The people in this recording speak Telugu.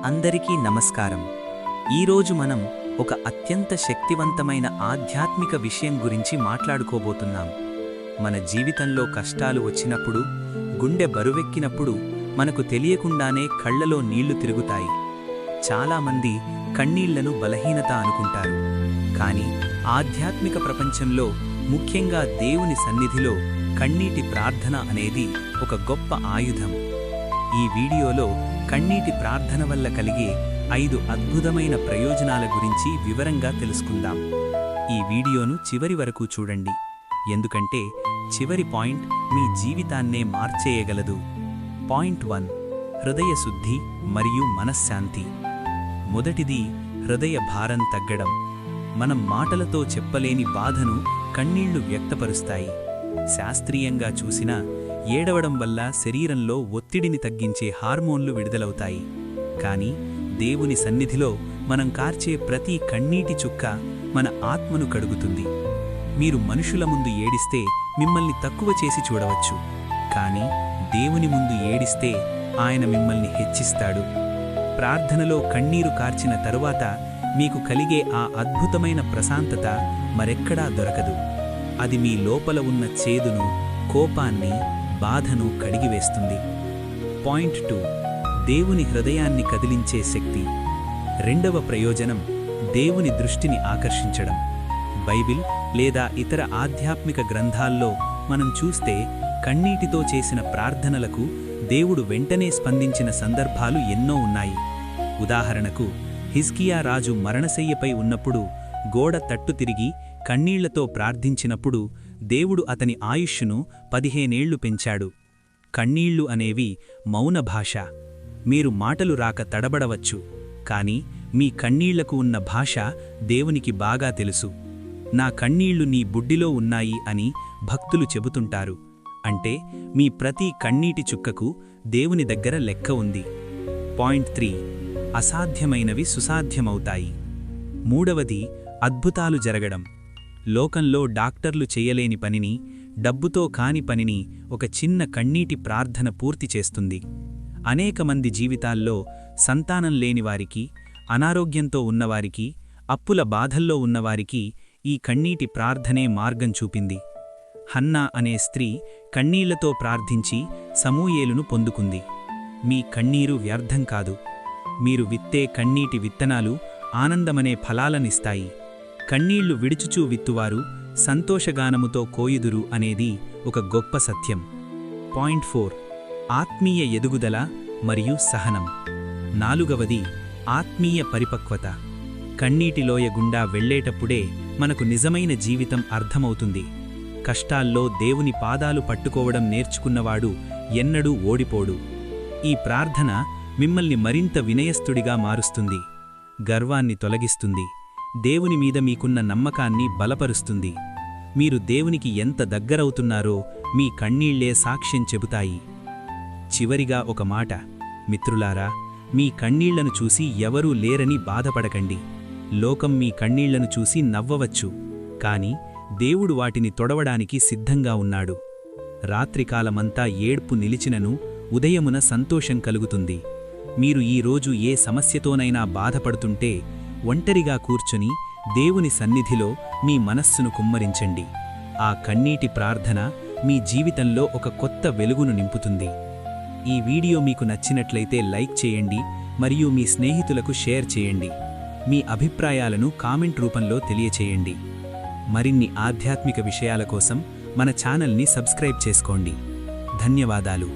అందరికీ నమస్కారం. ఈరోజు మనం ఒక అత్యంత శక్తివంతమైన ఆధ్యాత్మిక విషయం గురించి మాట్లాడుకోబోతున్నాం. మన జీవితంలో కష్టాలు వచ్చినప్పుడు, గుండె బరువెక్కినప్పుడు మనకు తెలియకుండానే కళ్ళలో నీళ్లు తిరుగుతాయి. చాలామంది కన్నీళ్లను బలహీనత అనుకుంటారు. కానీ ఆధ్యాత్మిక ప్రపంచంలో, ముఖ్యంగా దేవుని సన్నిధిలో కన్నీటి ప్రార్థన అనేది ఒక గొప్ప ఆయుధం. ఈ వీడియోలో కన్నీటి ప్రార్థన వల్ల కలిగే 5 అద్భుతమైన ప్రయోజనాల గురించి వివరంగా తెలుసుకుందాం. ఈ వీడియోను చివరి వరకు చూడండి, ఎందుకంటే చివరి పాయింట్ మీ జీవితాన్నే మార్చేయగలదు. పాయింట్ 1, హృదయ శుద్ధి మరియు మనశ్శాంతి. మొదటిది, హృదయ భారం తగ్గడం. మనం మాటలతో చెప్పలేని బాధను కన్నీళ్లు వ్యక్తపరుస్తాయి. శాస్త్రీయంగా చూసినా ఏడవడం వల్ల శరీరంలో ఒత్తిడిని తగ్గించే హార్మోన్లు విడుదలవుతాయి. కానీ దేవుని సన్నిధిలో మనం కార్చే ప్రతి కన్నీటి చుక్క మన ఆత్మను కడుగుతుంది. మీరు మనుషుల ముందు ఏడిస్తే మిమ్మల్ని తక్కువ చేసి చూడవచ్చు, కానీ దేవుని ముందు ఏడిస్తే ఆయన మిమ్మల్ని హెచ్చిస్తాడు. ప్రార్థనలో కన్నీరు కార్చిన తరువాత మీకు కలిగే ఆ అద్భుతమైన ప్రశాంతత మరెక్కడా దొరకదు. అది మీ లోపల ఉన్న చేదును, కోపాన్ని, బాధను కడిగివేస్తుంది. పాయింట్ 2, దేవుని హృదయాన్ని కదిలించే శక్తి. రెండవ ప్రయోజనం, దేవుని దృష్టిని ఆకర్షించడం. బైబిల్ లేదా ఇతర ఆధ్యాత్మిక గ్రంథాల్లో మనం చూస్తే కన్నీటితో చేసిన ప్రార్థనలకు దేవుడు వెంటనే స్పందించిన సందర్భాలు ఎన్నో ఉన్నాయి. ఉదాహరణకు, హిజ్కియా రాజు మరణశయ్యపై ఉన్నప్పుడు గోడ తట్టు తిరిగి కన్నీళ్లతో ప్రార్థించినప్పుడు దేవుడు అతని ఆయుష్ను 15 ఏళ్లు పెంచాడు. కన్నీళ్లు అనేవి మౌన భాష. మీరు మాటలు రాక తడబడవచ్చు, కానీ మీ కన్నీళ్లకు ఉన్న భాష దేవునికి బాగా తెలుసు. నా కన్నీళ్లు నీ బుడ్డిలో ఉన్నాయి అని భక్తులు చెబుతుంటారు. అంటే మీ ప్రతి కన్నీటి చుక్కకు దేవుని దగ్గర లెక్క ఉంది. పాయింట్ 3, అసాధ్యమైనవి సుసాధ్యమవుతాయి. మూడవది, అద్భుతాలు జరగడం. లోకంలో డాక్టర్లు చేయలేని పనిని, డబ్బుతో కాని పనిని ఒక చిన్న కన్నీటి ప్రార్థన పూర్తి చేస్తుంది. అనేక మంది జీవితాల్లో సంతానం లేనివారికి, అనారోగ్యంతో ఉన్నవారికి, అప్పుల బాధల్లో ఉన్నవారికి ఈ కన్నీటి ప్రార్థనే మార్గం చూపింది. హన్నా అనే స్త్రీ కన్నీళ్లతో ప్రార్థించి సమూయేలును పొందుకుంది. మీ కన్నీరు వ్యర్థం కాదు. మీరు విత్తే కన్నీటి విత్తనాలు ఆనందమనే ఫలాలనిస్తాయి. కన్నీళ్లు విడుచుచూ విత్తువారు సంతోషగానముతో కోయుదురు అనేది ఒక గొప్ప సత్యం. పాయింట్ 4, ఆత్మీయ ఎదుగుదల మరియు సహనం. నాలుగవది, ఆత్మీయ పరిపక్వత. కన్నీటిలోయ గుండా వెళ్లేటప్పుడే మనకు నిజమైన జీవితం అర్థమవుతుంది. కష్టాల్లో దేవుని పాదాలు పట్టుకోవడం నేర్చుకున్నవాడు ఎన్నడూ ఓడిపోడు. ఈ ప్రార్థన మిమ్మల్ని మరింత వినయస్థుడిగా మారుస్తుంది, గర్వాన్ని తొలగిస్తుంది, దేవుని మీద మీకున్న నమ్మకాన్ని బలపరుస్తుంది. మీరు దేవునికి ఎంత దగ్గరవుతున్నారో మీ కన్నీళ్లే సాక్ష్యం చెబుతాయి. చివరిగా ఒక మాట, మిత్రులారా, మీ కన్నీళ్లను చూసి ఎవరూ లేరని బాధపడకండి. లోకం మీ కన్నీళ్లను చూసి నవ్వవచ్చు, కాని దేవుడు వాటిని తొడవడానికి సిద్ధంగా ఉన్నాడు. రాత్రికాలమంతా ఏడ్పు నిలిచినను ఉదయమున సంతోషం కలుగుతుంది. మీరు ఈరోజు ఏ సమస్యతోనైనా బాధపడుతుంటే ఒంటరిగా కూర్చుని దేవుని సన్నిధిలో మీ మనస్సును కుమ్మరించండి. ఆ కన్నీటి ప్రార్థన మీ జీవితంలో ఒక కొత్త వెలుగును నింపుతుంది. ఈ వీడియో మీకు నచ్చినట్లయితే లైక్ చేయండి మరియు మీ స్నేహితులకు షేర్ చేయండి. మీ అభిప్రాయాలను కామెంట్ రూపంలో తెలియచేయండి. మరిన్ని ఆధ్యాత్మిక విషయాల కోసం మన ఛానల్ని సబ్స్క్రైబ్ చేసుకోండి. ధన్యవాదాలు.